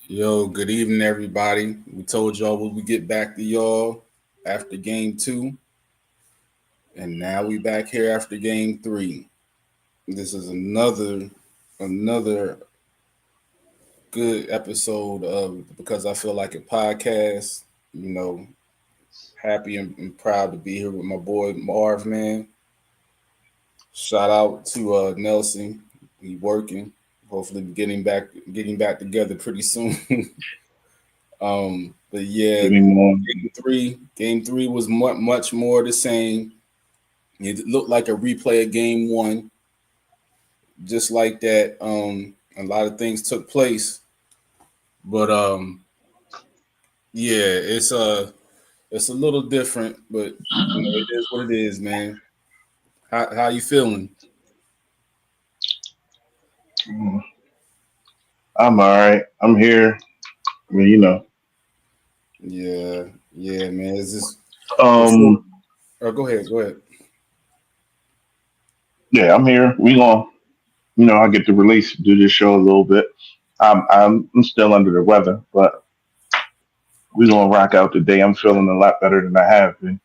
Yo, good evening, everybody. We told y'all we would get back to y'all after game two, and now we back here after game three. This is another good episode of Because I Feel Like a Podcast. You know, happy and proud to be here with my boy Marv, man. Shout out to Nelson. He working. Hopefully getting back together pretty soon. But yeah, Anymore. game three was much more the same. It looked like a replay of game one, just like that. A lot of things took place, but yeah, it's a little different, but it is what it is, man. How you feeling? I'm all right. I'm here. I mean, Yeah, yeah, man. It's just before. um, Oh, go ahead, go ahead. yeah, I'm here. I get to release, do this show a little bit. I'm still under the weather, but we gonna rock out today. I'm feeling a lot better than I have been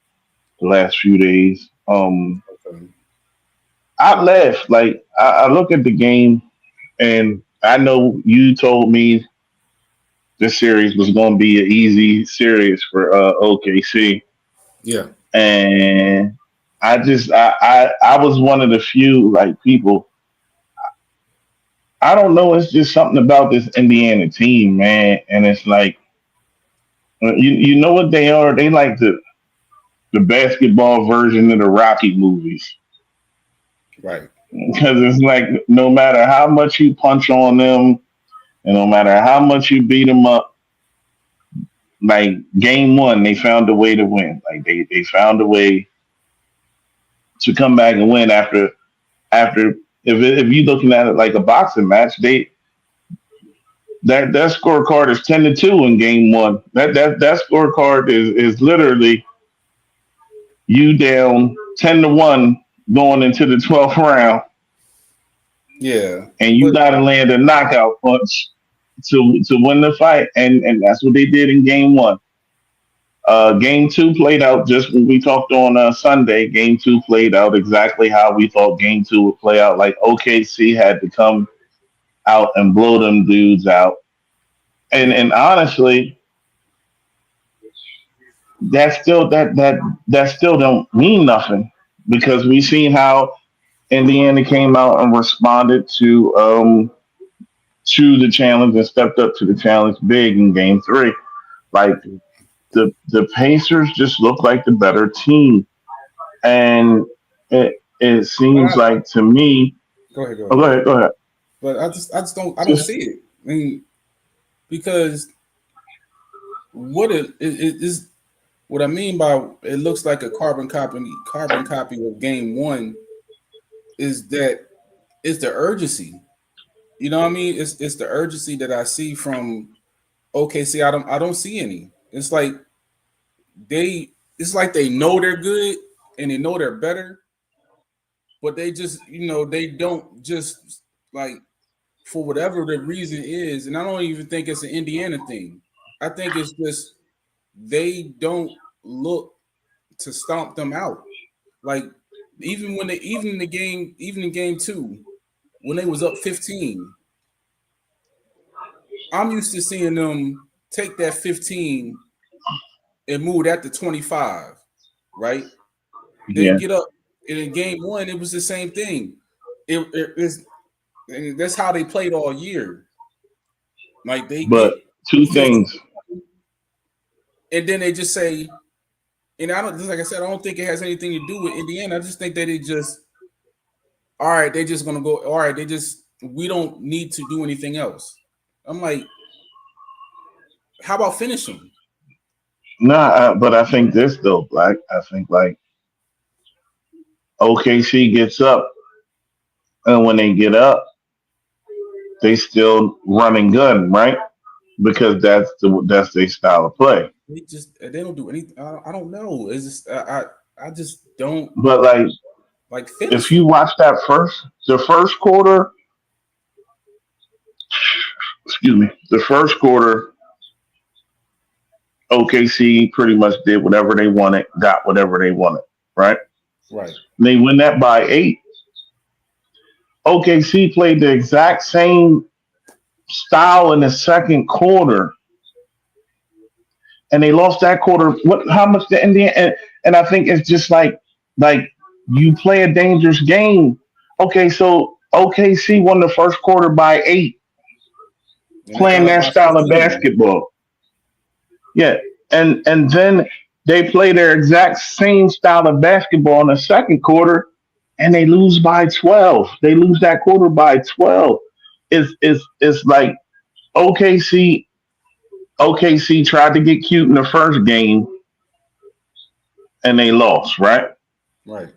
the last few days. Okay. I laughed. Like I look at the game, and I know you told me this series was gonna be an easy series for OKC, Yeah, and I was one of the few like people. I don't know. It's just something about this Indiana team, man. And it's like you know what they are. They like the basketball version of the Rocky movies right. because it's like no matter how much you punch on them and no matter how much you beat them up, like game one, they found a way to win. Like they found a way to come back and win after if you looking at it like a boxing match, that scorecard is 10-2 in game one. That scorecard is literally you down 10-1 going into the 12th round, Yeah, and you but got to land a knockout punch to win the fight, and that's what they did in game one. Game two played out just when we talked on Sunday. Game two played out exactly how we thought game two would play out. Like OKC had to come out and blow them dudes out, and yeah, and honestly, that still don't mean nothing because we seen how Indiana came out and responded to the challenge and stepped up to the challenge big in game three. Like the Pacers just look like the better team. And it but seems like to me. go ahead, go Oh, ahead, go go ahead. ahead, go ahead. But I don't Just see it. I mean, because it is what I mean by it looks like a carbon copy of game one is that it's the urgency. You know what I mean? It's the urgency that I see from OKC. I don't see any. It's like they know they're good and they know they're better, but they just they don't just like for whatever the reason is, and I don't even think it's an Indiana thing. I think it's just they don't look to stomp them out. Like even in game two, when they was up 15, I'm used to seeing them take that 15 and move that to 25, right? They yeah. get up, and in game one, it was the same thing. It's and that's how they played all year. Like they But get two 15, things. and then they just say, and I don't just like I said, I don't think it has anything to do with Indiana. I just think that it just all right, they just gonna go, all right, we don't need to do anything else. I'm like, how about finish them? Nah, but I think this though, Black. I think like OKC gets up, and when they get up, they still run and gun, right? Because that's their style of play. They don't do anything. I don't know. It's just I just don't But like like if finish you them. watch the first quarter, excuse me, the first quarter, OKC pretty much did whatever they wanted, got whatever they wanted, right? Right. They win that by 8. OKC played the exact same style in the second quarter, and they lost that quarter. What? How much the Indiana? And I think it's just like you play a dangerous game. Okay, so OKC won the first quarter by 8, And they got playing up that by style of 15. basketball. Yeah, and then they play their exact same style of basketball in the second quarter, and they lose by 12. They lose that quarter by 12. It's like OKC OKC tried to get cute in the first game and they lost, right? Right.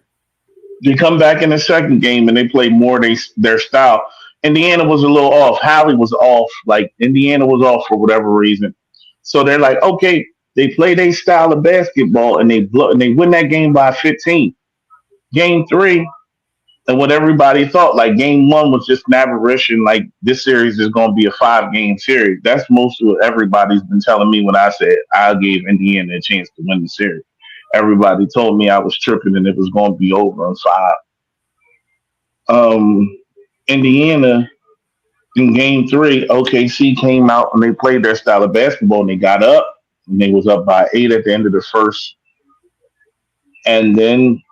They come back in the second game and they play more their style. Indiana was a little off. Hali was off. Like Indiana was off for whatever reason. So they're like, okay, they play their style of basketball and they win that game by 15. Game three, and what everybody thought, like game one was just an aberration. Like this series is going to be a 5-game series. That's most of what everybody's been telling me when I said I gave Indiana a chance to win the series. Everybody told me I was tripping and it was going to be over in 5. Um, Indiana in game three, OKC came out and they played their style of basketball and they got up and they was up by 8 at the end of the first. And then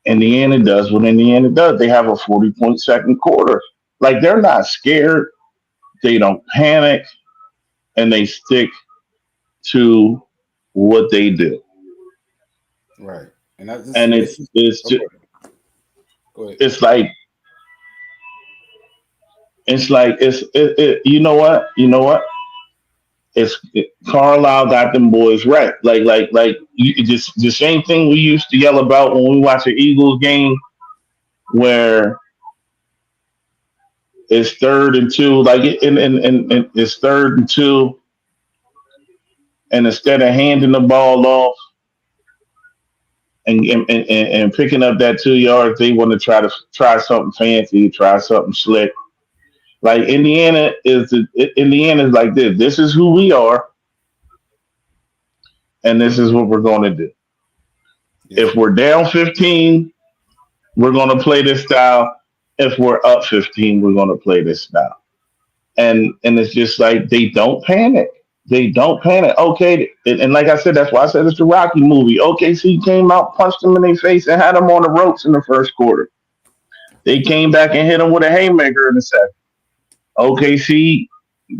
Indiana does what Indiana does. They have a 40-point second quarter. Like they're not scared. They don't panic and they stick to what they do. Right. And that this And this it's is it's okay. just, Go ahead. it's like you know what? Carlisle got them boys right. Just the same thing we used to yell about when we watch an Eagles game where it's 3rd and 2, like and it's 3rd and 2, and instead of handing the ball off and picking up that 2 yards, they want to try something fancy, try something slick. Like Indiana is like this. This is who we are, and this is what we're going to do. Yeah. If we're down 15, we're going to play this style. If we're up 15, we're going to play this style. And it's just like they don't panic. They don't panic. Okay, and like I said, that's why I said it's a Rocky movie. OKC came out, punched them in their face, and had them on the ropes in the first quarter. They came back and hit them with a haymaker in the second. OKC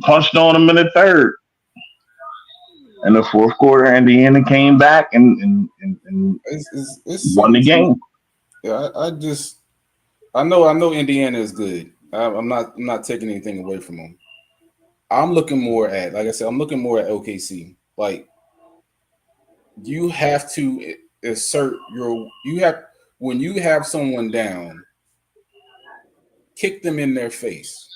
punched on them in the third. In the fourth quarter, Indiana came back and It's won something the to game. yeah, I know Indiana is good. I'm not taking anything away from them. I'm looking more at, like I said, I'm looking more at OKC. Like you have to assert you have when you have someone down, kick them in their face.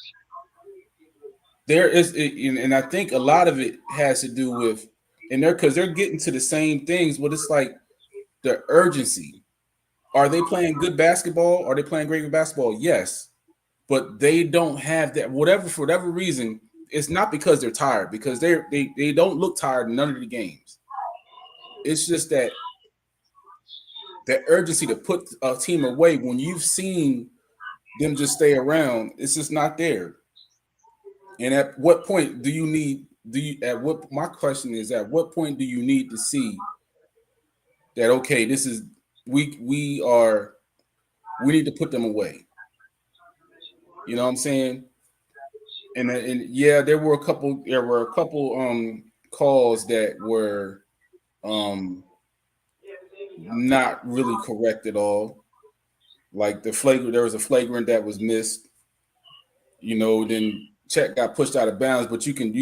There is, and I think a lot of it has to do with, and they're getting to the same things, but it's like the urgency. Are they playing good basketball? Are they playing great basketball? Yes, but they don't have that. Whatever for whatever reason, it's not because they're tired, because they don't look tired in none of the games. It's just that urgency to put a team away when you've seen them just stay around. It's just not there. And at what point do you need? Do you at what? My question is, at what point do you need to see that? Okay, this is we need to put them away. You know what I'm saying? And yeah, there were a couple calls that were um not really correct at all. Like there was a flagrant that was missed. Then Chet got pushed out of bounds, but you can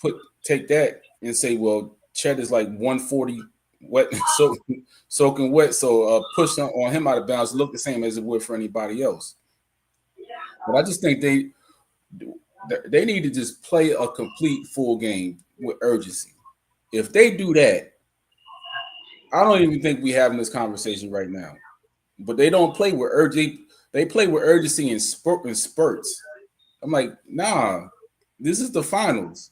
put take that and say, well, Chet is like 140 wet, so soaking wet, so push on him out of bounds look the same as it would for anybody else. But I just think they need to just play a complete full game with urgency. If they do that, I don't even think we having this conversation right now. But they don't play with urgency. They play with urgency in spurts. I'm like, nah, this is the finals.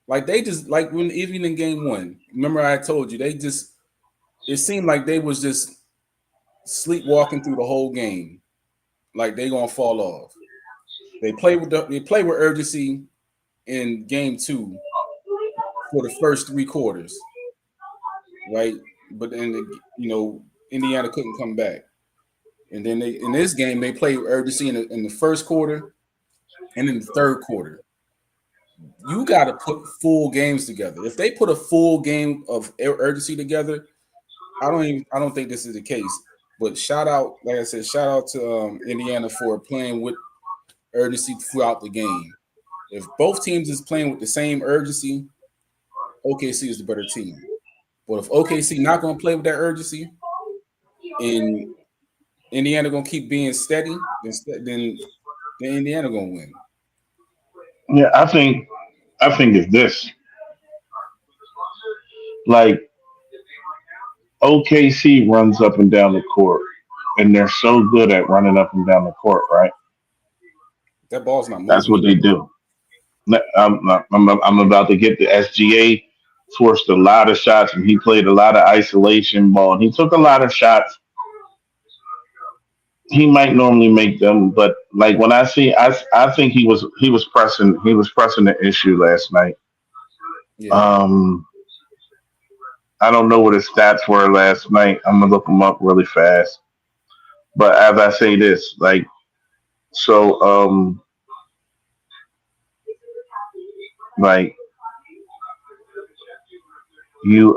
Like they just like when even in game one, remember I told you they just it seemed like they was just sleepwalking through the whole game. Like they gonna fall off. They play with urgency in game two for the first three quarters, right? But then Indiana couldn't come back. And then they in this game they played with urgency in the first quarter and in the third quarter. You got to put full games together. If they put a full game of urgency together, I don't think this is the case. But shout out, like I said, shout out to Indiana for playing with urgency throughout the game. If both teams is playing with the same urgency, OKC is the better team. But if OKC not going to play with that urgency and Indiana going to keep being steady, then Indiana going to win. Yeah, I think it's this. Like OKC runs up and down the court, and they're so good at running up and down the court, right? That ball's not That's moving. what they do. I'm about to get the SGA forced a lot of shots, and he played a lot of isolation ball, and he took a lot of shots. He might normally make them, but like when I think he was pressing the issue last night. Yeah. Um, I don't know what his stats were last night. I'm gonna look them up really fast. But as I say this, like so, like you,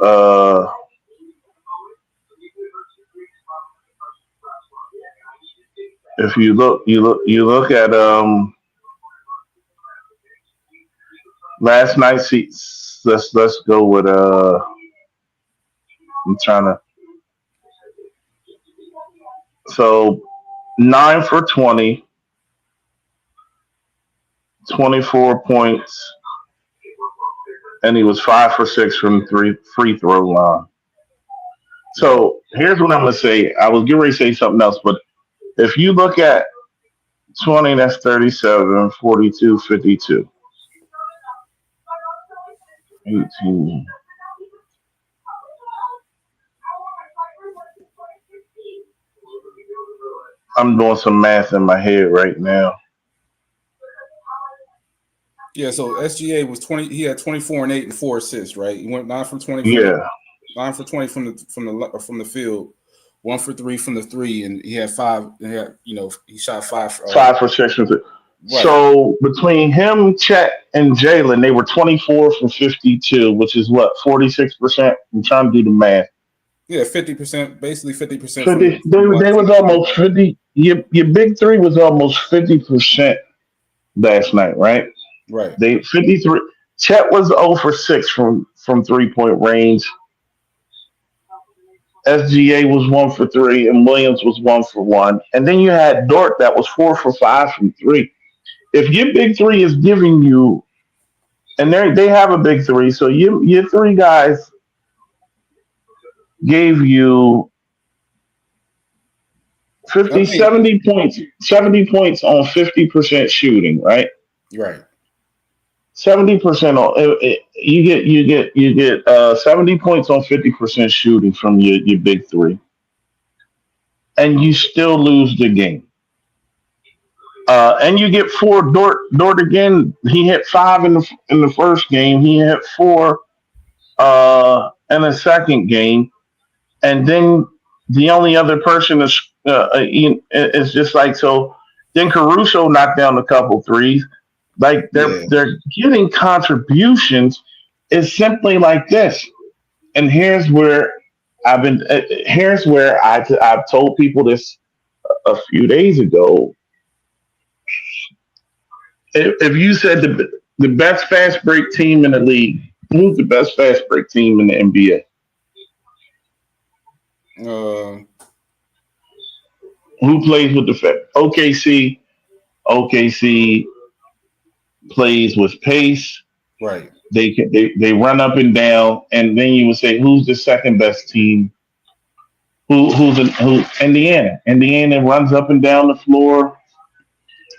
if you look at last night's. Let's go with I'm trying to. So 9 for 20, 24 points, and he was 5 for 6 from three free throw line. Right. So here's what I'm gonna say. I was getting ready to say something else, but if you look at 20, that's 37, 42, 52, 18. I'm doing some math in my head right now. Yeah, so SGA was 20. He had 24 and 8 and 4 assists. Right, he went 9 for 20 from the Yeah, 9 for 20 from the field, 1 for 3 from the three, and he had five. He shot five. 5 for 6. Right. So between him, Chet, and Jalen, they were 24 for 52, which is what 46%. I'm trying to do the math. Yeah, 50%, basically 50% 50. They from was the field. almost 50. Your big three was almost 50% last night, right? Right. They 53. Chet was 0 for 6 from 3 point range. SGA was 1 for 3, and Williams was 1 for 1. And then you had Dort that was 4 for 5 from three. If your big three is giving you, and they have a big three, so your three guys gave you I 50, think 70 points, 70 points on 50% shooting, right? right. 70% on you get 70 points on 50% shooting from your big three, and you still lose the game. And you get four. Dort again. He hit five in the first game. He hit four in the second game, and then the only other person is just like so. Then Caruso knocked down a couple threes. Like they're Yeah. they're getting contributions. It's simply like this. And here's where I've been. Here's where I've told people this a few days ago. If you said the best fast break team in the league, who's the best fast break team in the NBA? Uh, Who plays with the OKC? OKC plays with pace. right. They run up and down, and then you would say who's the second best team? Who Indiana? Indiana runs up and down the floor.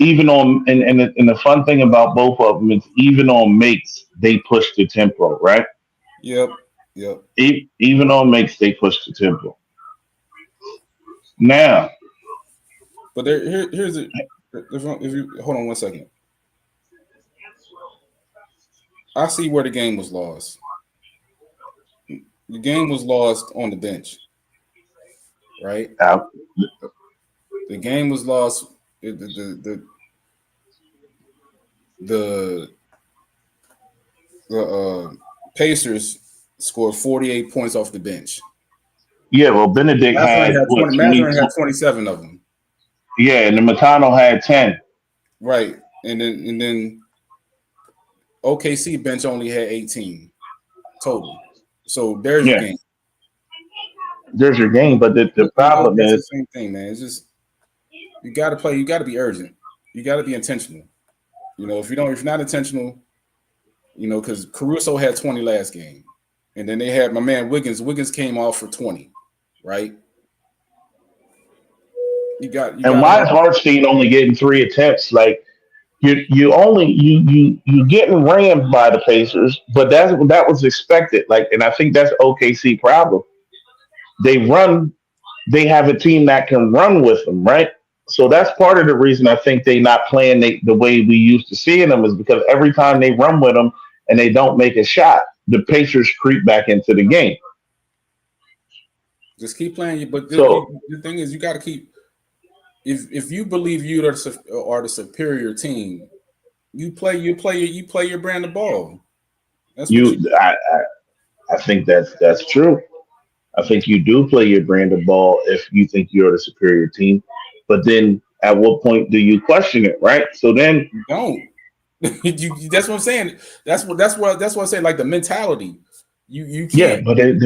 Even on and the fun thing about both of them is even on makes they push the tempo, right? Yep. Yep. Even on makes they push the tempo. Now, But here's it. If you hold on 1 second, I see where the game was lost. The game was lost on the bench, right? I, The game was lost. The the Pacers scored 48 points off the bench. yeah, well, Benedict Mathurin had had what 20. 20? Mathurin had 27 of them. Yeah, and the McConnell had 10. Right, and then OKC bench only had 18 total. So there's your Yeah, game. there's your game, but the problem That's the is, same thing, man. It's just you got to play. You got to be urgent. You got to be intentional. If you're not intentional, because Caruso had 20 last game, and then they had my man Wiggins. Wiggins came off for 20, right? You and got to why have. is Hartstein only getting 3 attempts? Like you getting rammed by the Pacers, but that was expected. Like, and I think that's OKC problem. They run. They have a team that can run with them, right? So that's part of the reason I think they not playing the way we used to seeing them is because every time they run with them and they don't make a shot, the Pacers creep back into the game. Just keep playing. But So the thing is, you got to keep. If you believe are the superior team, you play your brand of ball. That's what you, you. I think that's true. I think you do play your brand of ball if you think you're the superior team. But then at what point do you question it, right? So then, Don't. That's what I'm saying. That's what I say. Like the mentality, you yeah, can't. but Go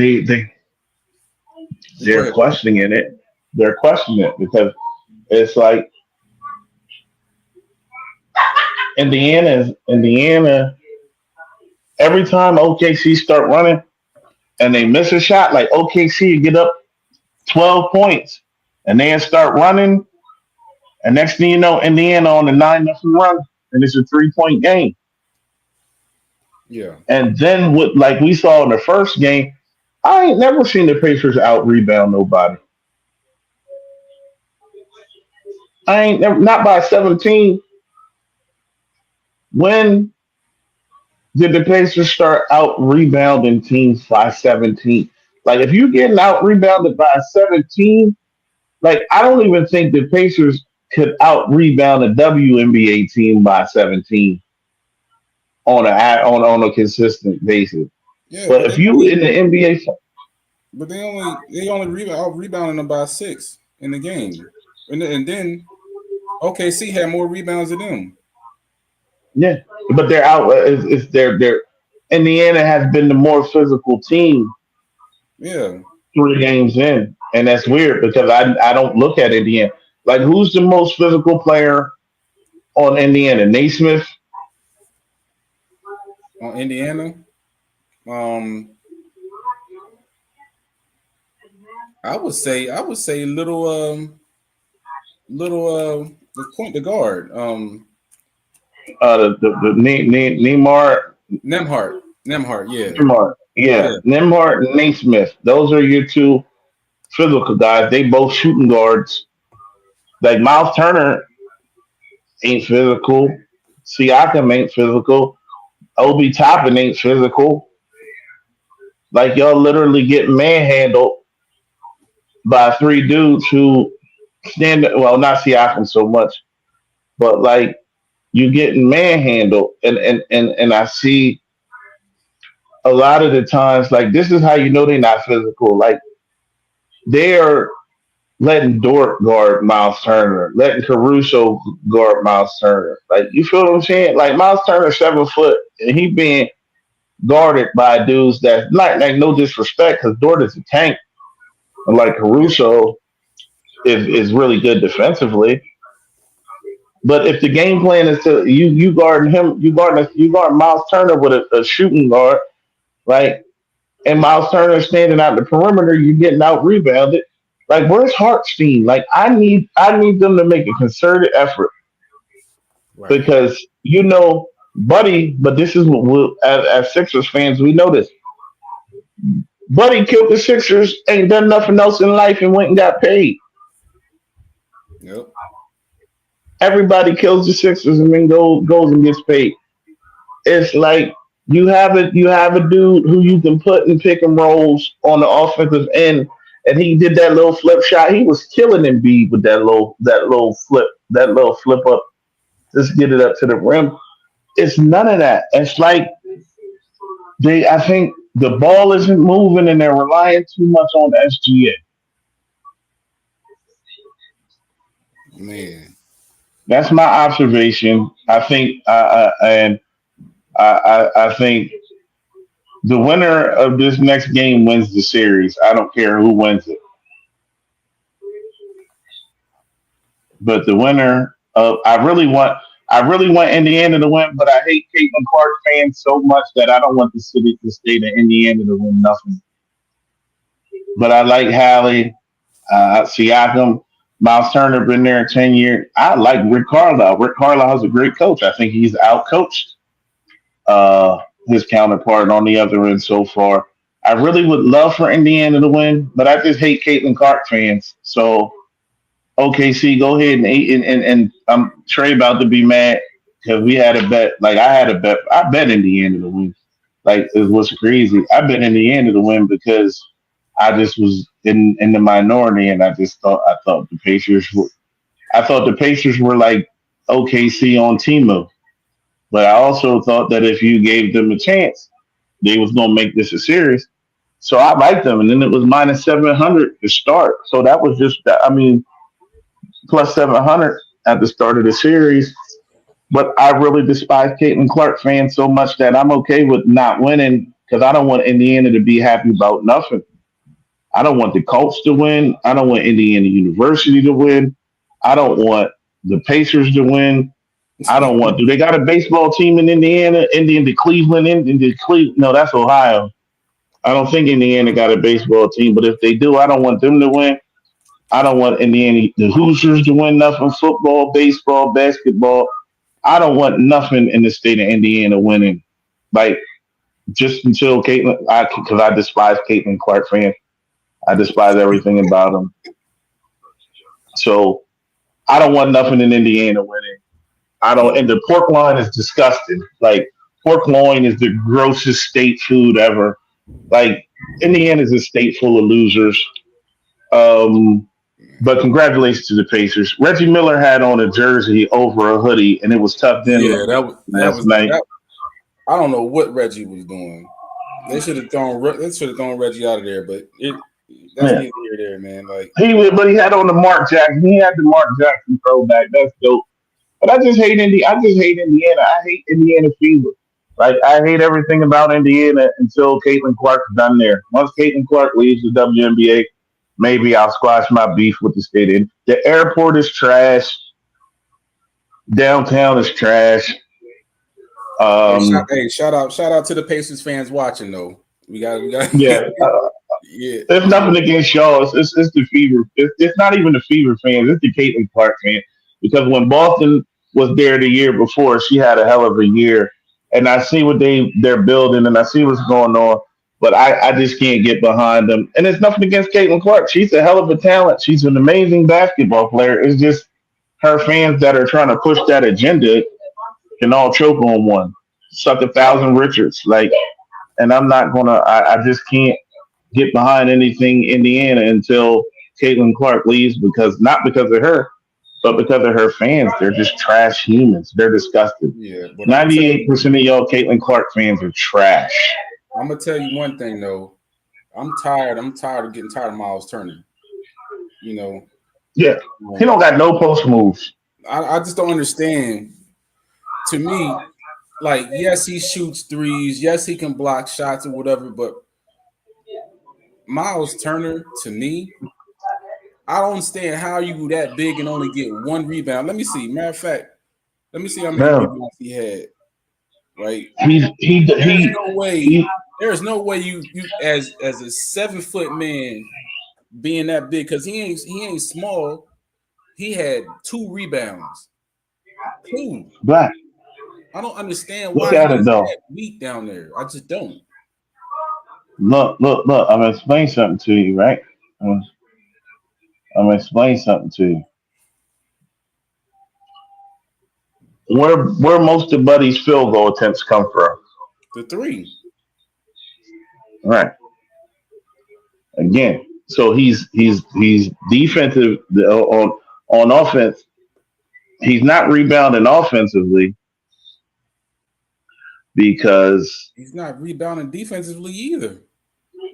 they're ahead. questioning it. They're questioning it because it's like Indiana. Every time OKC start running and they miss a shot, like OKC get up 12 points and then start running, and next thing you know, Indiana on the 9-0 run, and it's a 3 point game. Yeah, And then what, like we saw in the first game, I ain't never seen the Pacers out rebound nobody. I ain't never, not by 17. When did the Pacers start out rebounding teams by 17? Like if you're getting out rebounded by 17, like I don't even think the Pacers could out rebound a WNBA team by 17 on a consistent basis. yeah, But if you in the NBA, but they only rebounding them by 6 in the game, and then OKC had more rebounds than them. yeah, but they're out. It's they're Indiana has been the more physical team Yeah, 3 games in, and that's weird because I don't look at Indiana like who's the most physical player on Indiana? Naismith. on Indiana. Um, I would say the point the guard Neymar. Nemhart. Yeah, Neymar. Yeah, yeah, Neymar and Naismith. Those are your two physical guys. They both shooting guards. Like Miles Turner ain't physical. Siakam ain't physical. Obi Toppin ain't physical. Like y'all literally get manhandled by 3 dudes who stand. Well, not Siakam so much, but like you getting manhandled, and I see a lot of the times like this is how you know they're not physical. Like they're letting Dort guard Miles Turner, letting Caruso guard Miles Turner. Like you feel what I'm saying? Like Miles Turner 7 foot and he being guarded by dudes that's not like no disrespect because Dort is a tank, and like yeah, Caruso is really good defensively. But if the game plan is to you guarding him, you guard Miles Turner with a shooting guard, like and Miles Turner standing out the perimeter, you're getting out rebounded. Like where's Hartstein? Like I need them to make a concerted effort Right. because Buddy. But this is what as Sixers fans we know this. Buddy killed the Sixers, ain't done nothing else in life, and went and got paid. Yep. Everybody kills the Sixers and then goes and gets paid. It's like you have a dude who you can put in pick and rolls on the offensive end, and he did that little flip shot. He was killing Embiid with that little flip up, just get it up to the rim. It's none of that. It's like I think the ball isn't moving, and they're relying too much on SGA. Man. That's my observation. I think, and I think the winner of this next game wins the series. I don't care who wins it, but the winner of I really want Indiana to win, but I hate Caitlin Clark fans so much that I don't want the state of Indiana to win nothing. But I like Hallie, Siakam, Miles Turner been there 10 years. I like Rick Carlisle. Rick Carlisle is a great coach. I think he's outcoached uh, his counterpart on the other end so far. I really would love for Indiana to win, but I just hate Caitlin Clark fans. So OKC, go ahead and Trey about to be mad because we had a bet. Like I had a bet. I bet Indiana to win. Like it was crazy. I bet Indiana to win because I just was in the minority, and I thought the Pacers were like OKC on Timo, but I also thought that if you gave them a chance, they was gonna make this a series. So I liked them, and then it was minus 700 to start. So that was just, I mean, plus 700 at the start of the series. But I really despise Caitlin Clark fans so much that I'm okay with not winning because I don't want Indiana to be happy about nothing. I don't want the Colts to win. I don't want Indiana University to win. I don't want the Pacers to win. I don't want. Do they got a baseball team in Indiana? The Cleveland, the Cleveland. No, that's Ohio. I don't think Indiana got a baseball team, but if they do, I don't want them to win. I don't want Indiana, the Hoosiers to win nothing. Football, baseball, basketball. I don't want nothing in the state of Indiana winning. Like just until Caitlin, because I despise Caitlin Clark fans. I despise everything about them. So I don't want nothing in Indiana winning. I don't, and the pork loin is disgusting. Like pork loin is the grossest state food ever. Like Indiana is a state full of losers. Um, but congratulations to the Pacers. Reggie Miller had on a jersey over a hoodie, and it was tucked in Yeah, last night. that. I don't know what Reggie was doing. They should have thrown Reggie out of there, but that's Yeah, neither here nor there, man. Like but he had on the Mark Jackson. He had the Mark Jackson throwback. That's dope. But I just hate Indiana. I hate Indiana fever. Like I hate everything about Indiana until Caitlin Clark's done there. Once Caitlin Clark leaves the WNBA, maybe I'll squash my beef with the state. The airport is trash. Downtown is trash. Um, shout out to the Pacers fans watching though. We got yeah, yeah. there's nothing against y'all. It's the fever. It's not even the fever fans. It's the Caitlin Clark fans. Because when Boston was there the year before, she had a hell of a year. And I see what they're building, and I see what's going on. But I just can't get behind them. And it's nothing against Caitlin Clark. She's a hell of a talent. She's an amazing basketball player. It's just her fans that are trying to push that agenda can all choke on one. Suck 1,000 Richards. And I'm not gonna. I just can't get behind anything Indiana until Caitlin Clark leaves because not because of her, but because of her fans. They're just trash humans. They're disgusting. Yeah, but 98% of y'all Caitlin Clark fans are trash. I'm gonna tell you one thing though. I'm tired. I'm tired of getting tired of Miles Turner. You know, Yeah. He um, don't got no post moves. I just don't understand. To me, like yes, he shoots threes. Yes, he can block shots or whatever. But Miles Turner, to me, I don't understand how you that big and only get one rebound. Let me see. Matter of fact, let me see how many No. rebounds he had. Right? He's he There's he no way. he There's no way you as a 7 foot man being that big because he ain't small. He had 2 rebounds. Who? Black. I don't understand Look why at it he's though. that weak down there. I just don't. Look. I'm gonna explain something to you, right? I'm, I'm gonna explain something to you. Where most of Buddy's field goal attempts come from, The three. right? Again, so he's defensive on offense. He's not rebounding offensively because He's not rebounding defensively either.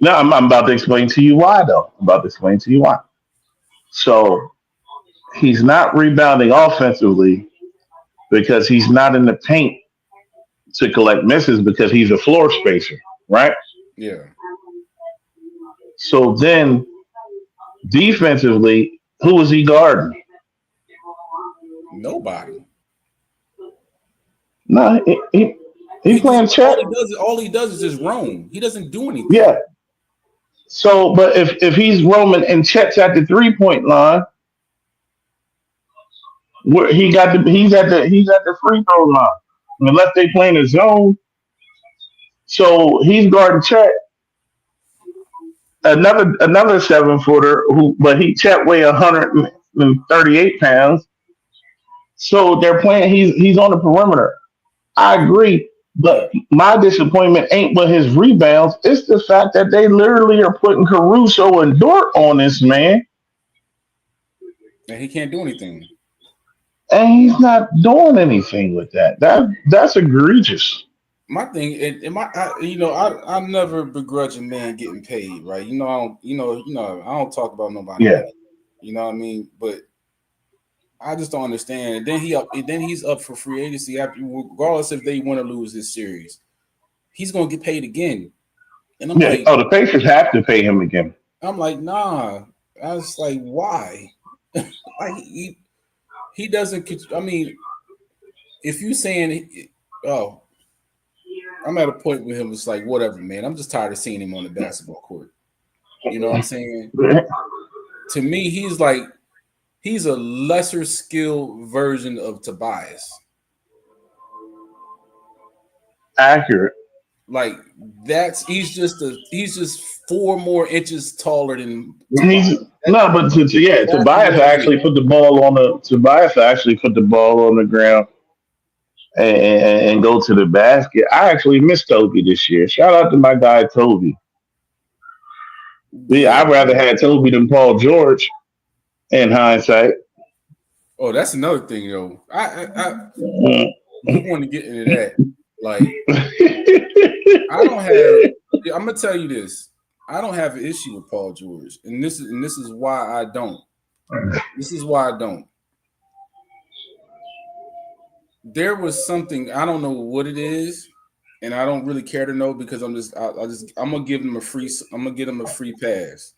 no, I'm about to explain to you why though. I'm about to explain to you why. So he's not rebounding offensively because he's not in the paint to collect misses because he's a floor spacer, right? Yeah. So then defensively, who is he guarding? Nobody. No, he He just playing check. all he does is just roam. He doesn't do anything. Yeah. So, but if he's roaming and checks at the 3 point line, where he's at the free throw line. Unless they playing a zone, so he's guarding check. Another 7 footer who, but he check weigh 138 pounds. So they're playing. He's on the perimeter. I agree, Yeah. but my disappointment ain't with his rebounds. It's the fact that they literally are putting Caruso and Dort on this man, And he can't do anything. and he's not doing anything with that. That's egregious. My thing, I never begrudge a man getting paid, right? I don't, I don't talk about nobody Yeah, money. You know what I mean? But I just don't understand. Then he's up for free agency after, regardless if they win or lose this series, he's gonna get paid again. And yeah. Oh, the Pacers have to pay him again. I'm like, nah. I was like, why? Like he doesn't. I mean, if you saying, oh, I'm at a point with him. It's like, whatever, man. I'm just tired of seeing him on the basketball court. You know what I'm saying? To me, he's a lesser skilled version of Tobias. Accurate. Like he's just 4 more inches taller than He's Tobias. no, but yeah, Exactly what he is. Tobias actually put the ball on the ground and go to the basket. I actually missed Toby this year. Shout out to my guy Toby. Yeah. I'd rather have Toby than Paul George in hindsight. Oh, that's another thing, though. I Mm. we want to get into that. Like, I don't have. I'm gonna tell you this. I don't have an issue with Paul George, and this is why I don't. This is why I don't. There was something I don't know what it is, and I don't really care to know because I'm gonna give him a free. I'm gonna give him a free pass.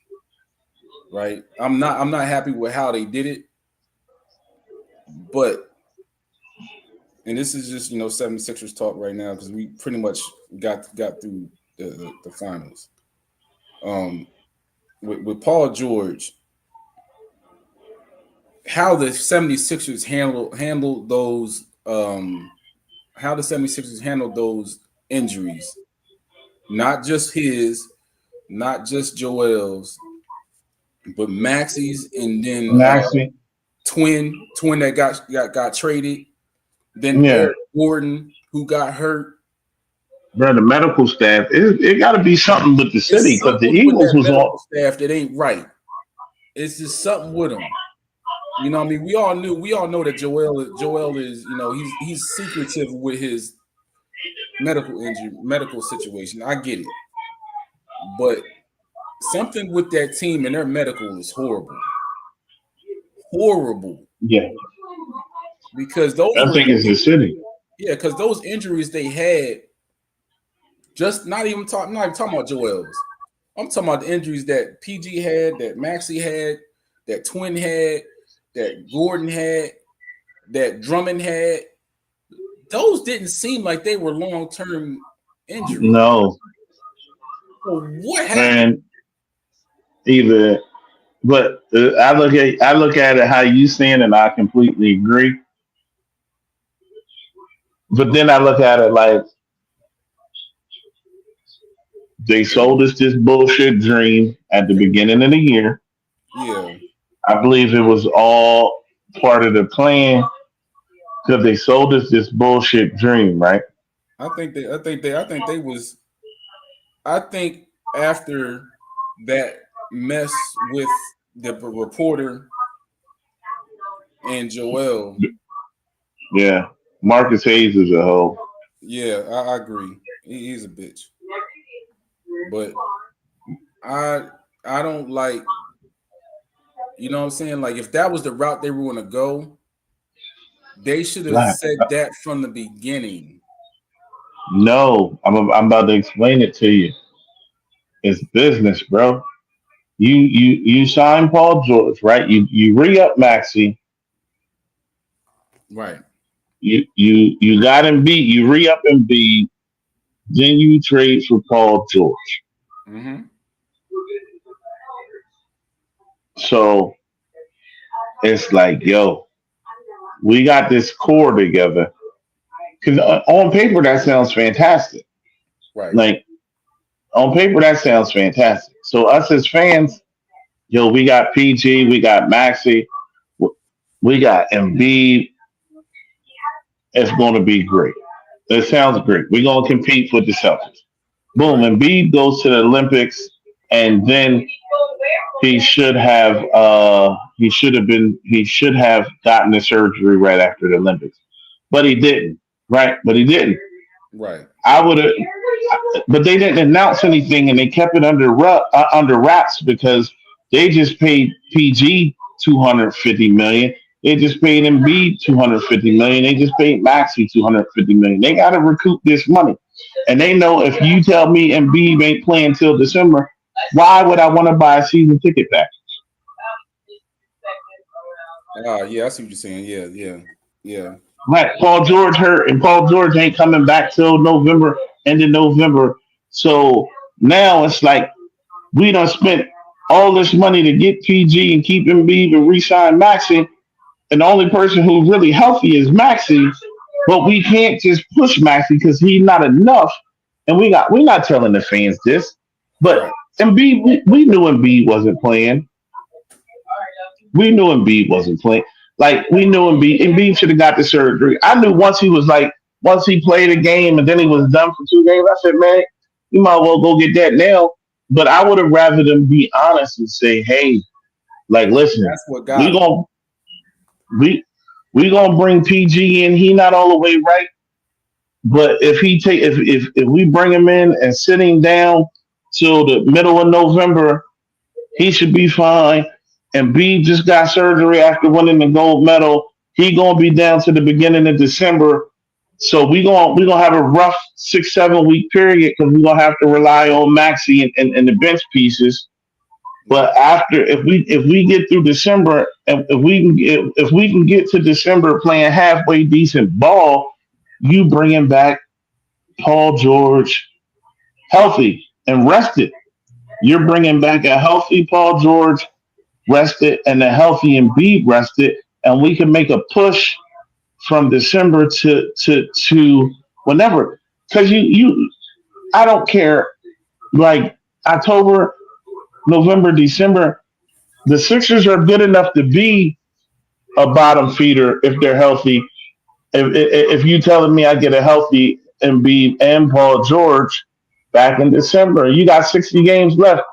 Right? I'm not happy with how they did it, but. And this is just 76ers talk right now because we pretty much got through the finals. With Paul George, how the 76ers handled those how the 76ers handled those injuries, not just his, not just Joel's, but Maxi's, and then Maxie. twin that got traded. Then Yeah. Eric Gordon, who got hurt. Bro, the medical staff, it got to be something with the city It's because the something with Eagles that was on. medical staff that ain't right. It's just something with them. You know what I mean? We all know that Joel is, he's secretive with his medical situation. I get it. But something with that team and their medical is horrible. Horrible. Yeah, Because those I were think it's the city. yeah, because those injuries they had, just not even talking about Joel's. I'm talking about the injuries that PG had, that Maxie had, that Twin had, that Gordon had, that Drummond had. Those didn't seem like they were long-term injuries. No, So what happened? and either, but I look at it how you saying, and I completely agree. But then I look at it like they sold us this bullshit dream at the beginning of the year. Yeah, I believe it was all part of the plan because they sold us this bullshit dream, right? I think they was. I think after that mess with the reporter and Joel, Yeah. Marcus Hayes is a hoe. yeah, I agree. He's a bitch, but I I don't like. You know what I'm saying? Like if that was the route they were going to go, they should have Like, said that from the beginning. no, I'm about to explain it to you. It's business, bro. You sign Paul George, right? You re up Maxi. Right. You got him beat. You re up and beat. Then you trade for Paul George. Mm-hmm. So it's like, yo, we got this core together. Because on paper that sounds fantastic. Right. Like on paper that sounds fantastic. So us as fans, yo, we got PG, we got Maxi, we got Embiid. It's going to be great. It sounds great. We're going to compete with the Celtics. Boom, Right. Embiid goes to the Olympics, and then he should have gotten the surgery right after the Olympics, but he didn't. Right, but he didn't. Right. I would have, but they didn't announce anything, and they kept it under wraps because they just paid PG 250 million. They just paid Embiid 250 million. They just paid Maxi 250 million. They got to recoup this money, and they know if you tell me Embiid ain't playing till December, why would I want to buy a season ticket back? Yeah, I see what you're saying. Yeah, yeah, yeah. Right, Paul George hurt, and Paul George ain't coming back till November, end of November. So now it's like we done spent all this money to get PG and keep Embiid and re-sign Maxi, and the only person who's really healthy is Maxi. But we can't just push Maxi because he's not enough. And we're not telling the fans this, but Right. Embiid, we knew Embiid wasn't playing. We knew Embiid wasn't playing. Like we knew Embiid should have got the surgery. I knew once he played a game and then he was done for 2 games. I said, man, you might well go get that now. But I would have rather them be honest and say, hey, like listen, That's what we got him. gonna we we gonna bring PG in. He not all the way right, but if we bring him in and sit him down till the middle of November, he should be fine. And B just got surgery after winning the gold medal. He gonna be down to the beginning of December. So we gonna have a rough 6 7 week period because we're gonna have to rely on Maxi and the bench pieces. Right. But after if we get through December and if we can get to December playing halfway decent ball, you bringing back Paul George healthy and rested. You're bringing back a healthy Paul George rested and a healthy Embiid rested, and we can make a push from December to whenever. Because I don't care. Like October, November, December, the Sixers are good enough to be a bottom feeder if they're healthy. If you telling me I get a healthy Embiid and Paul George back in December, you got 60 games left.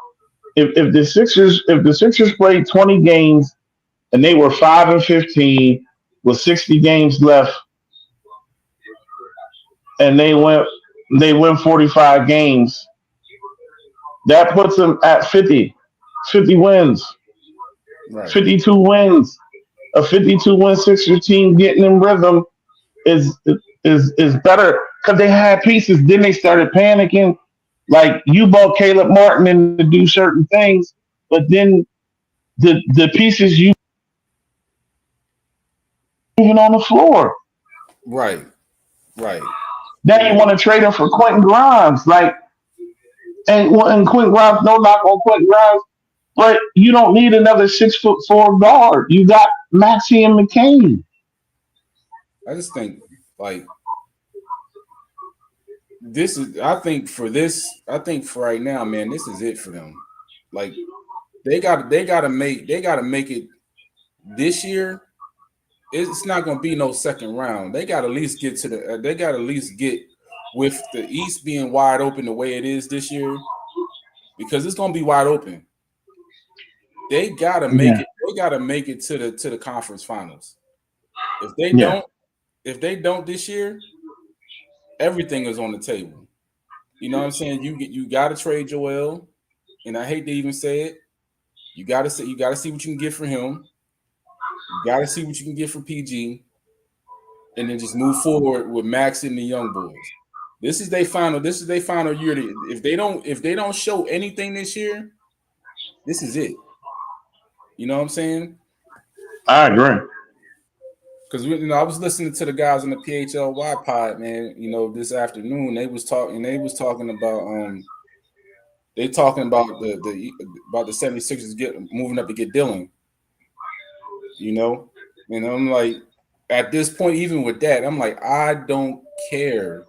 If the Sixers played 20 games and they were 5-15 with 60 games left, and they win 45 games. That puts them at 50 wins, Right. 52 wins. A 52 win Sixers team getting in rhythm is is better because they had pieces. Then they started panicking. Like you bought Caleb Martin in to do certain things, but then the pieces you moving on the floor. Right. Right. Now you Yeah. want to trade him for Quentin Grimes. Like and Quentin Grimes, no knock on Quentin Grimes, but you don't need another 6'4" guard. You got Maxi and McCain. I just think like this is I think for this I think for right now, man, this is it for them. Like they gotta make it this year. It's not gonna be no second round. They gotta at least get to the they gotta at least get with the East being wide open the way it is this year, because it's gonna be wide open. They gotta make Yeah, it, they gotta make it to the conference finals. If they yeah. don't, if they don't this year, everything is on the table. You know what I'm saying? You gotta trade Joel, and I hate to even say it. You gotta see what you can get for him. You gotta see what you can get for PG, and then just move forward with Max and the young boys. This is their final. This is their final year. If they don't show anything this year, this is it. You know what I'm saying? I agree. Because I was listening to the guys on the PHLY pod, man. This afternoon they was talking about they talking about the 76ers get moving up to get Dylan. You know, and I'm like, at this point, even with that, I'm like, I don't care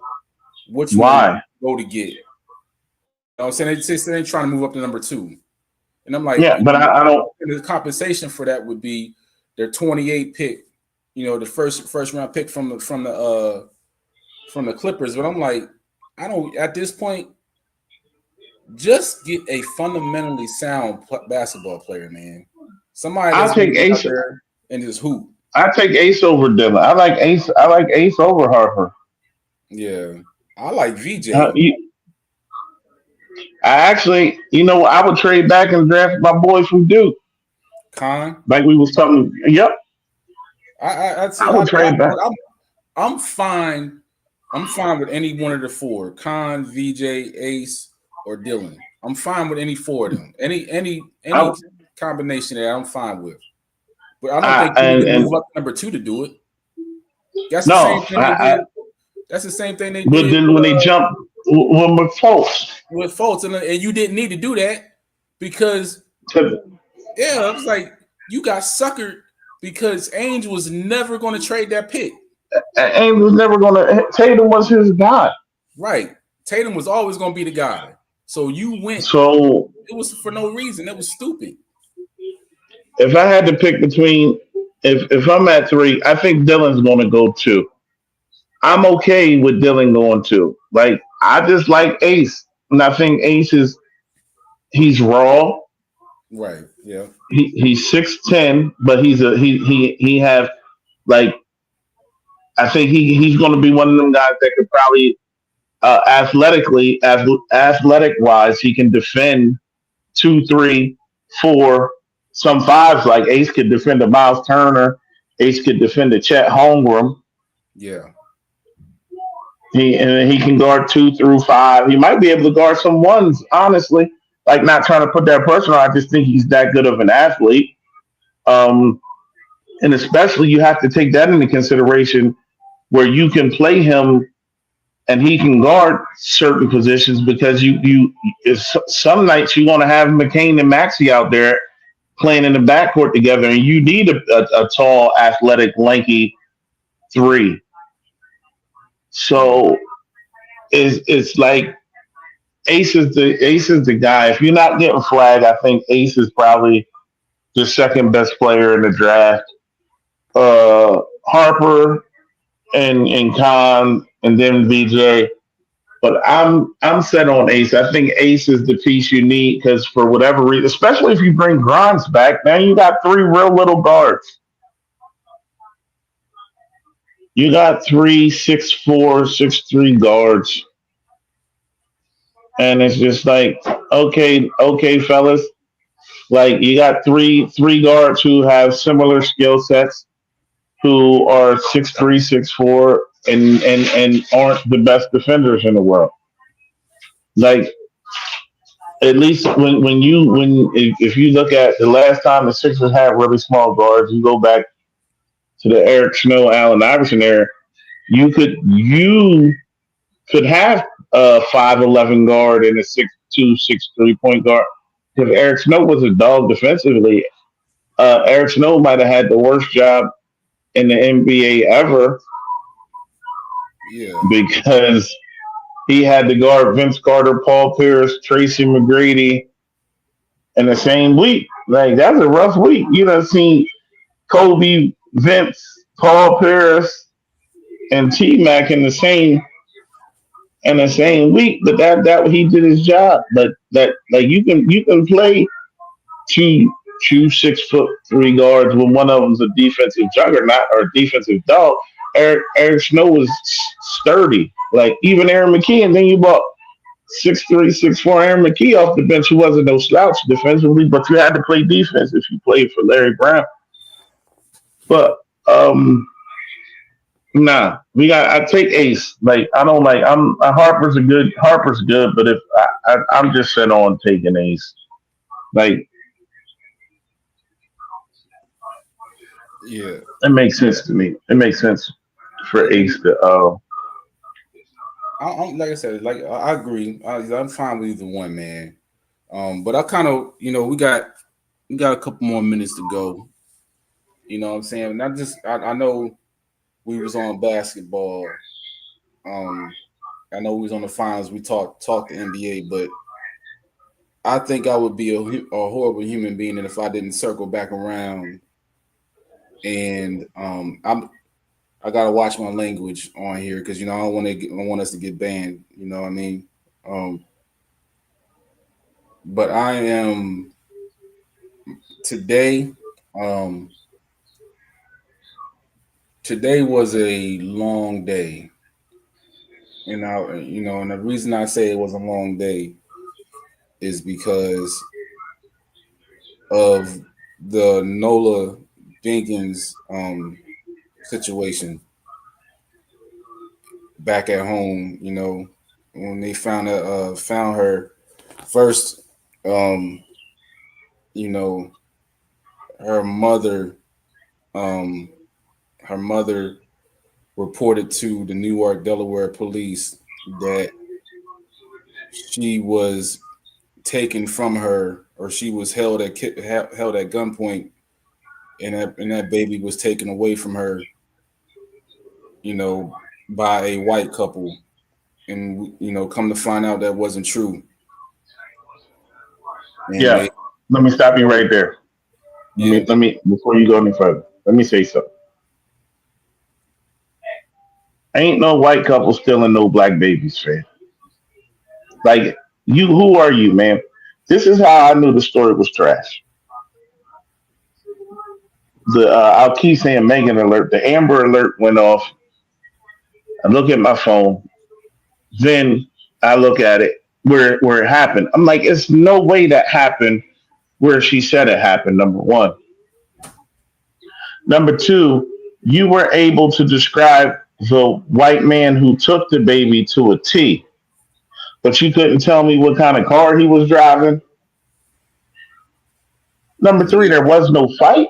which one Why? you go to get. I'm saying they trying to move up to number two, and I'm like, Yeah, but I don't. the compensation for that would be their 28 pick, the first round pick from the Clippers. But I'm like, I don't at this point just get a fundamentally sound basketball player, man. Somebody I'll that's gonna take get out Ace. there and just hoop. I take Ace over Dylan. I like Ace. I like Ace over Harper. Yeah, I like Uh, VJ. you, I actually, I would trade back and draft my boy from Duke, Con. like we was talking. Yep, I see. I would trade back. I'm fine. I'm fine with any one of the four: Khan, VJ, Ace, or Dylan. I'm fine with any four of them. Any I, combination that I'm fine with. But I don't I think you need to and move up to number two to do it. That's the same no, thing they did. That's the same thing they but did then when they jump with McFolks, with Fultz, and you didn't need to do that because yeah, I was like, you got suckered because Ainge was never going to trade that pick. Ames was never going to. Tatum was his guy. Right. Tatum was always going to be the guy. So you went. So It was for no reason. It was stupid. if I had to pick between, if I'm at three, I think Dylan's going to go two. I'm okay with Dylan going two. Like I just like Ace, and I think Ace he's raw. Right. Yeah. He's 6'10", but he have like I think he's going to be one of them guys that could probably athletic wise he can defend two, three, four, some fives like Ace could defend a Miles Turner, Ace could defend a Chet Holmgren. Yeah. He can guard two through five. He might be able to guard some ones, honestly. Like not trying to put that person on. I just think he's that good of an athlete. Um, and especially you have to take that into consideration where you can play him and he can guard certain positions because some nights you want to have McCain and Maxey out there playing in the backcourt together, and you need a tall, athletic, lanky three. So it's like Ace is the guy. If you're not getting flagged, I think Ace is probably the second best player in the draft. Harper and Khan and then VJ. But I'm set on Ace. I think Ace is the piece you need because for whatever reason, especially if you bring Grimes back, now you got three real little guards. You got three 6'4", 6'3" guards, and it's just like okay, fellas. Like you got three guards who have similar skill sets, who are 6'3", 6'4", and aren't the best defenders in the world. Like at least if you look at the last time the Sixers had really small guards, you go back to the Eric Snow, Allen Iverson era. You could have a 5'11" guard and a 6'2", 6'3" point guard. If Eric Snow was a dog defensively, Eric Snow might have had the worst job in the NBA ever Yeah. because He had to guard Vince Carter, Paul Pierce, Tracy McGrady in the same week. Like that's a rough week. You done seen Kobe, Vince, Paul Pierce, and T Mac in the same week. But that he did his job. But that like you can play two 6 foot three guards when one of them's a defensive juggernaut or defensive dog. Eric Snow was sturdy. Like even Aaron McKee, and then you bought 6'3", 6'4" Aaron McKee off the bench, who wasn't no slouch defensively, but you had to play defense if you played for Larry Brown. But nah, I take Ace. Like I don't like Harper's good, but if I'm just set on taking Ace. Like Yeah, it makes sense to me. It makes sense for Ace to I'm like I said, like I agree. I'm fine with either one, man. But I kind of, we got a couple more minutes to go. You know what I'm saying? Not just I know we was on basketball. Um, I know we was on the finals. We talked the NBA, but I think I would be a horrible human being if I didn't circle back around. And I gotta watch my language on here because I don't want us to get banned. You know what I mean? Um, but I am today. Um, Today was a long day, and the reason I say it was a long day is because of the Nola Jenkins situation back at home. When they found her first, um, you know, her mother, um, her mother reported to the Newark, Delaware police that she was taken from her, or she was held at gunpoint, and that baby was taken away from her, you know, by a white couple, and come to find out that wasn't true, and yeah. they, Let me stop you right there. yeah, Let me before you go any further. Let me say something. Ain't no white couple stealing no black babies, fam. Like you, who are you, man? This is how I knew the story was trash. The I'll keep saying Megan alert. The Amber alert went off. I look at my phone. Then I look at it where it happened. I'm like, it's no way that happened where she said it happened. Number one. Number two, you were able to describe the white man who took the baby to a T, but you couldn't tell me what kind of car he was driving. Number three, yeah, there was no fight.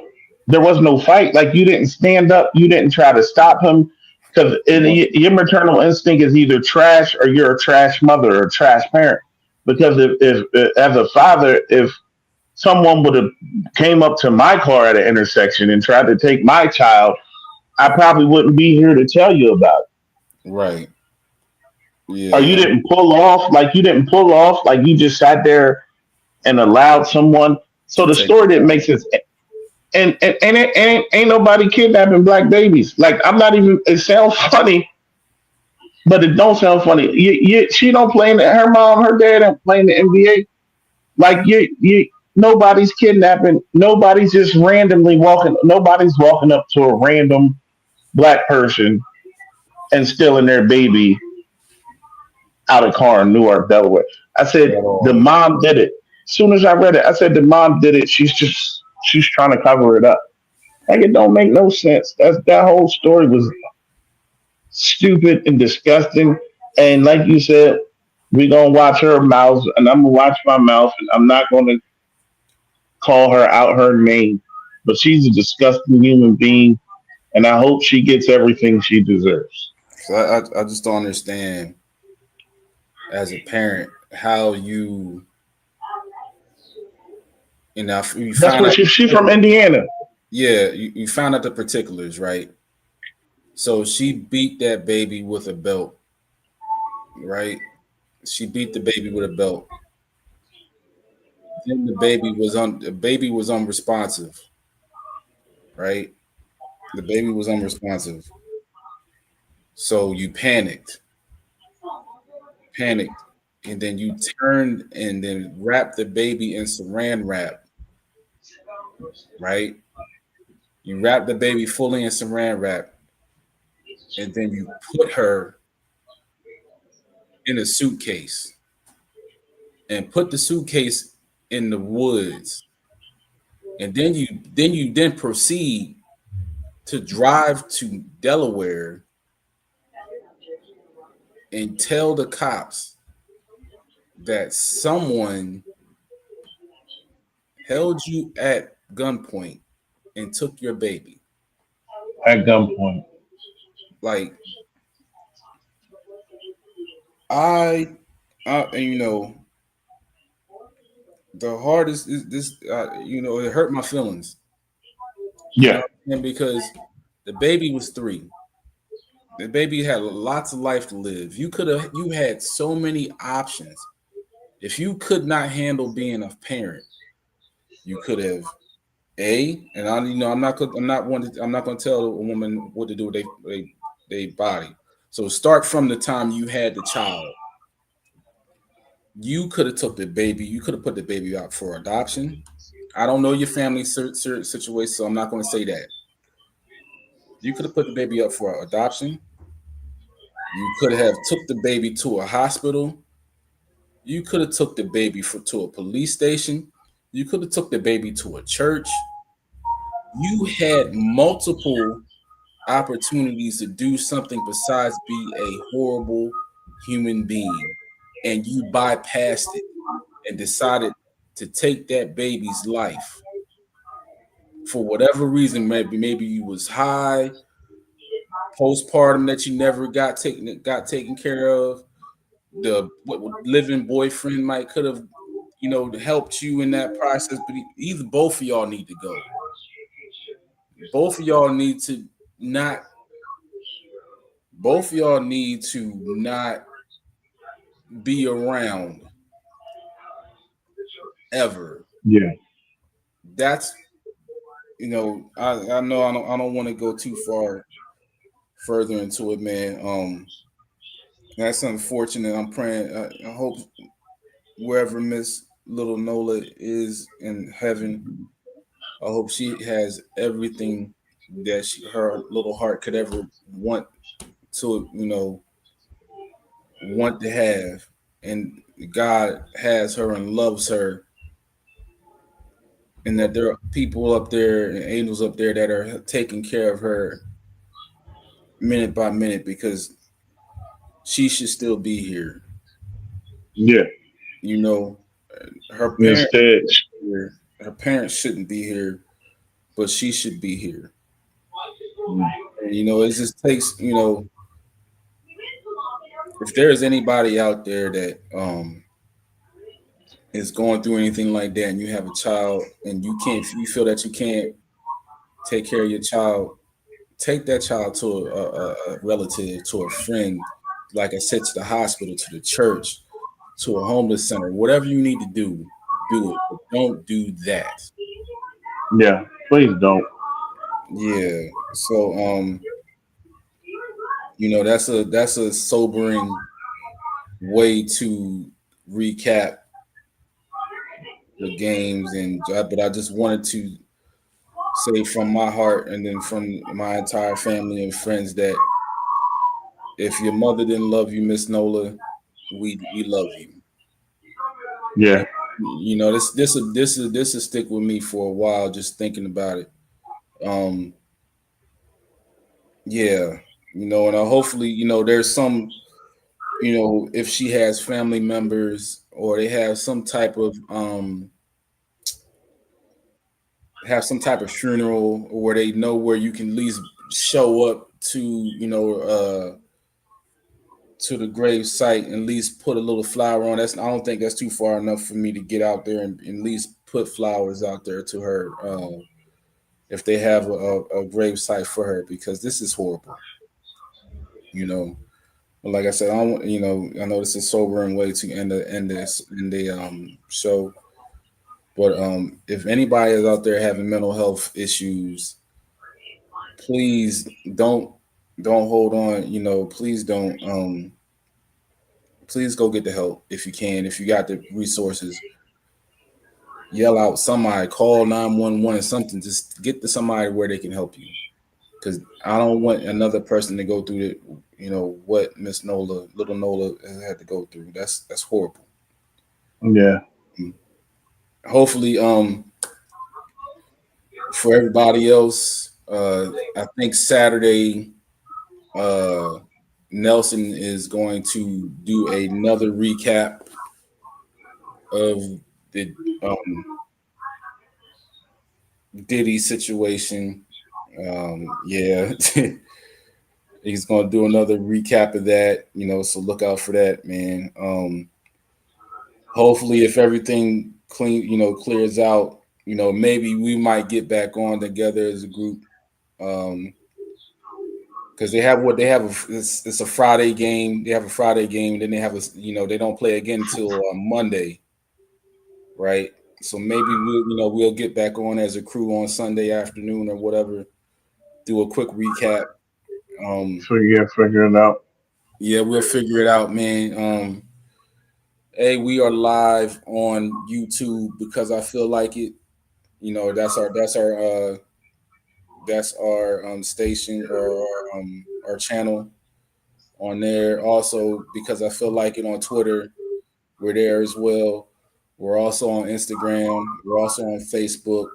There was no fight. Like you didn't stand up. You didn't try to stop him because right, your maternal instinct is either trash or you're a trash mother or a trash parent. Because if as a father, if someone would have came up to my car at an intersection and tried to take my child, I probably wouldn't be here to tell you about it. right, Or you yeah, didn't pull off, like you didn't pull off, like you just sat there and allowed someone. So to the take the story that child. makes sense, and it ain't nobody kidnapping black babies. Like I'm not even. It sounds funny, but it don't sound funny. She don't play in her mom, her dad don't play in the NBA. Like nobody's kidnapping. Nobody's just randomly walking. Nobody's walking up to a random black person and stealing their baby out of car in Newark, Delaware. I said At the all. mom did it. As soon as I read it, I said the mom did it. She's trying to cover it up. Like it don't make no sense. That whole story was stupid and disgusting. And like you said, we gonna watch her mouth, and I'm gonna watch my mouth, and I'm not gonna call her out her name. But she's a disgusting human being, and I hope she gets everything she deserves. So I just don't understand as a parent how you That's found where out, she's from Indiana. yeah, you found out the particulars, right? So she beat that baby with a belt. right? She beat the baby with a belt. Then the baby was unresponsive, right? The baby was unresponsive. So you panicked, and then you turned and then wrapped the baby in saran wrap, right? You wrapped the baby fully in saran wrap, and then you put her in a suitcase and put the suitcase in the woods, and then proceed to drive to Delaware and tell the cops that someone held you at gunpoint and took your baby. At gunpoint. Like I, and the hardest is this. It hurt my feelings. Yeah. And because the baby was 3, the baby had lots of life to live. You had so many options. If you could not handle being a parent, you could have and I'm not going to tell a woman what to do with they body. So start from the time you had the child. You could have took the baby. You could have put the baby out for adoption. I don't know your family situation, so I'm not going to say that. You could have put the baby up for adoption. You could have took the baby to a hospital. You could have took the baby to a police station. You could have took the baby to a church. You had multiple opportunities to do something besides be a horrible human being, and you bypassed it and decided to take that baby's life for whatever reason. Maybe you was high, postpartum that you never got taken care of. The living boyfriend might could have helped you in that process, but either both of y'all need to go. Both of y'all need to not. Both of y'all need to not be around ever. Yeah. That's I know I don't want to go too far further into it, man. That's unfortunate. I'm praying. I hope wherever Miss Little Nola is in heaven, I hope she has everything that her little heart could ever want to, want to have, and God has her and loves her, and that there are people up there and angels up there that are taking care of her minute by minute because she should still be here. Yeah. You know, her parents Instead, here. Her parents shouldn't be here, but she should be here. And it just takes, if there is anybody out there that is going through anything like that, and you have a child, and you feel that you can't take care of your child, take that child to a relative, to a friend, like I said, to the hospital, to the church, to a homeless center, whatever you need to do it. But don't do that. yeah. Please don't. Yeah. So that's a sobering way to recap the games, but I just wanted to say from my heart and then from my entire family and friends that if your mother didn't love you, Miss Nola, we love you. Yeah. And this will stick with me for a while just thinking about it. Um yeah, and hopefully, there's some, if she has family members or they have some type of funeral, or where they know where you can at least show up to the grave site and at least put a little flower on. I don't think that's too far enough for me to get out there and at least put flowers out there to her, if they have a grave site for her, because this is horrible. you know But like I said, I don't, I know this is a sobering way to end this in the show. But if anybody is out there having mental health issues, please don't hold on. Please don't please go get the help if you can. If you got the resources, yell out somebody, call 911 or something. Just get to somebody where they can help you. Because I don't want another person to go through the, what Miss Nola, little Nola, has had to go through. That's horrible. Yeah. Hopefully, for everybody else, I think Saturday, uh, Nelson is going to do another recap of the Diddy situation. Yeah, he's going to do another recap of that. So look out for that, man. Hopefully, if everything clears out, maybe we might get back on together as a group. Um, because they have what they have. It's a Friday game. They have a Friday game. Then they have they don't play again until Monday, right? So maybe we'll get back on as a crew on Sunday afternoon or whatever. Do a quick recap. Um, So yeah, figure it out. yeah, we'll figure it out, man. Hey, we are live on YouTube because I feel like it. That's our station or our channel on there. Also, because I feel like it on Twitter, we're there as well. We're also on Instagram. We're also on Facebook.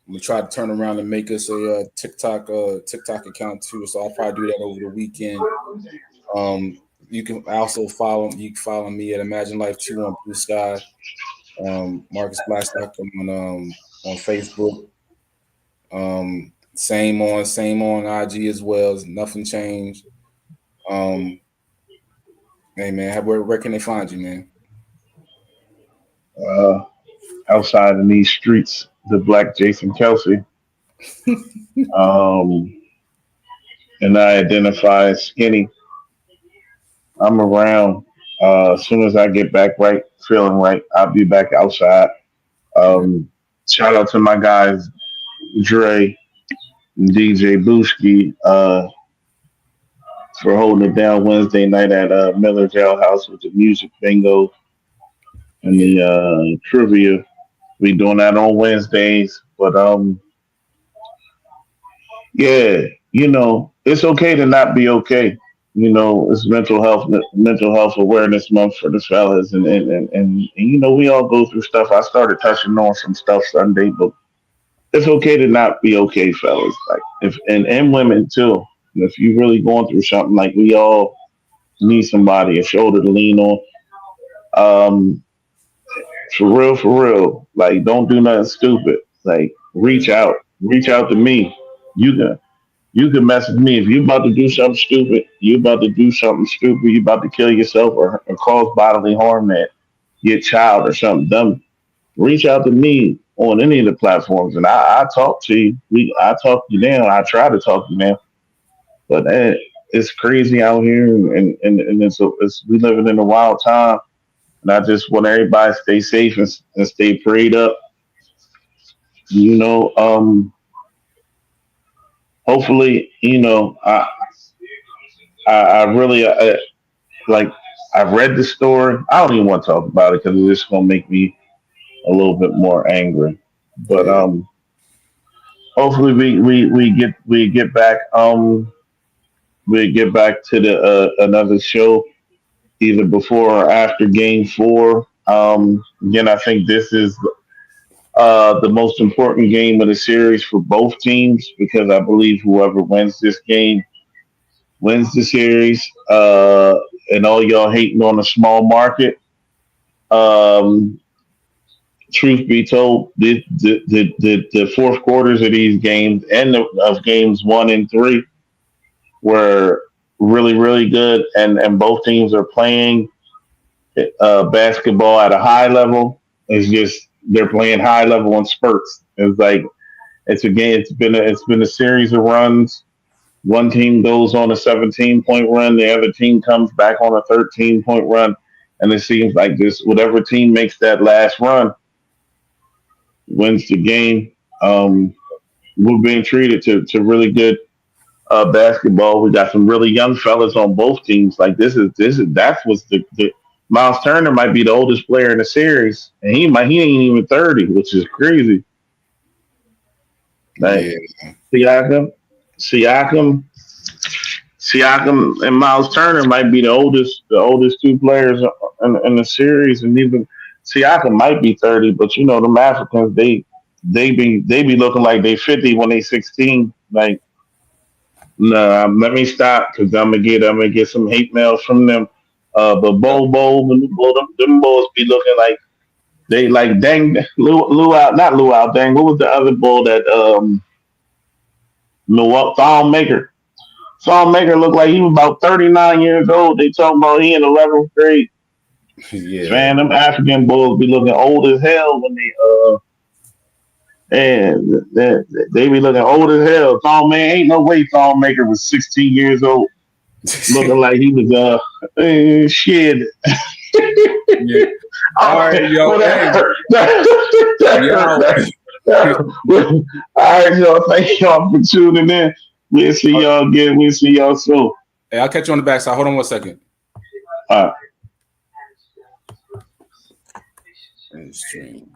We try to turn around and make us a TikTok account too. So I'll probably do that over the weekend. Um, you can also follow. You can follow me at Imagine Life Two on Blue Sky. Marcus Blackstock on Facebook. Same on IG as well. Nothing changed. Um, hey man, where can they find you, man? Uh, Outside in these streets, the Black Jason Kelsey. Um, and I identify as skinny. I'm around. As soon as I get back right, feeling right, I'll be back outside. Yeah, Shout out to my guys, Dre and DJ Booski, for holding it down Wednesday night at Miller Jailhouse with the music bingo and yeah, the trivia. We doing that on Wednesdays, but yeah, it's okay to not be okay. It's mental health awareness month for the fellas, and we all go through stuff. I started touching on some stuff Sunday, but it's okay to not be okay, fellas. Like if and women too. If you really going through something, like we all need somebody, a shoulder to lean on. Um, for real. Like don't do nothing stupid. Like reach out to me. You can You can message me if you about to do something stupid. You about to do something stupid. You about to kill yourself or cause bodily harm that your child or something dumb. Reach out to me on any of the platforms, and I talk to you. I talk you down. I try to talk you down, but it's crazy out here, and it's we living in a wild time. And I just want everybody to stay safe and stay prayed up. You know, hopefully, I really like I've read the story. I don't even want to talk about it because it's just gonna make me a little bit more angry. But yeah, hopefully we get back we get back to the another show either before or after game 4. Again, I think this is the most important game of the series for both teams because I believe whoever wins this game wins the series. And all y'all hating on the small market. Um, Truth be told, the fourth quarters of these games and of games 1 and 3 were really, really good, and both teams are playing basketball at a high level. It's just they're playing high level in spurts. It's like it's a game. It's been a series of runs. One team goes on a 17-point run, the other team comes back on a 13-point run, and it seems like this whatever team makes that last run wins the game. We're being treated to really good basketball. We got some really young fellas on both teams. Like that's what's the Miles Turner might be the oldest player in the series, and he ain't even 30, which is crazy. Like Yeah, Siakam, Siakam, Siakam, and Miles Turner might be the oldest two players in the series, and even Siakam might be 30. But you know, the Africans they be looking like they 50 when they 16. Like, nah, let me stop because I'm gonna get some hate mail from them. But yeah, when them bulls be looking like they like dang Lou out, not Lou out, dang. What was the other bull that Milwaukee Thon Maker? Thon Maker looked like he was about 39 years old. They talking about he in 11th grade. yeah. Man, them African bulls be looking old as hell when they be looking old as hell. Thon man, ain't no way Thon Maker was 16 years old, looking like he was shit. Yeah. All right, yo, hey, Whatever. yo. All right, y'all. Thank y'all for tuning in. We'll see y'all again. We'll see y'all soon. Hey, I'll catch you on the backside. Hold on 1 second. All right. Stream.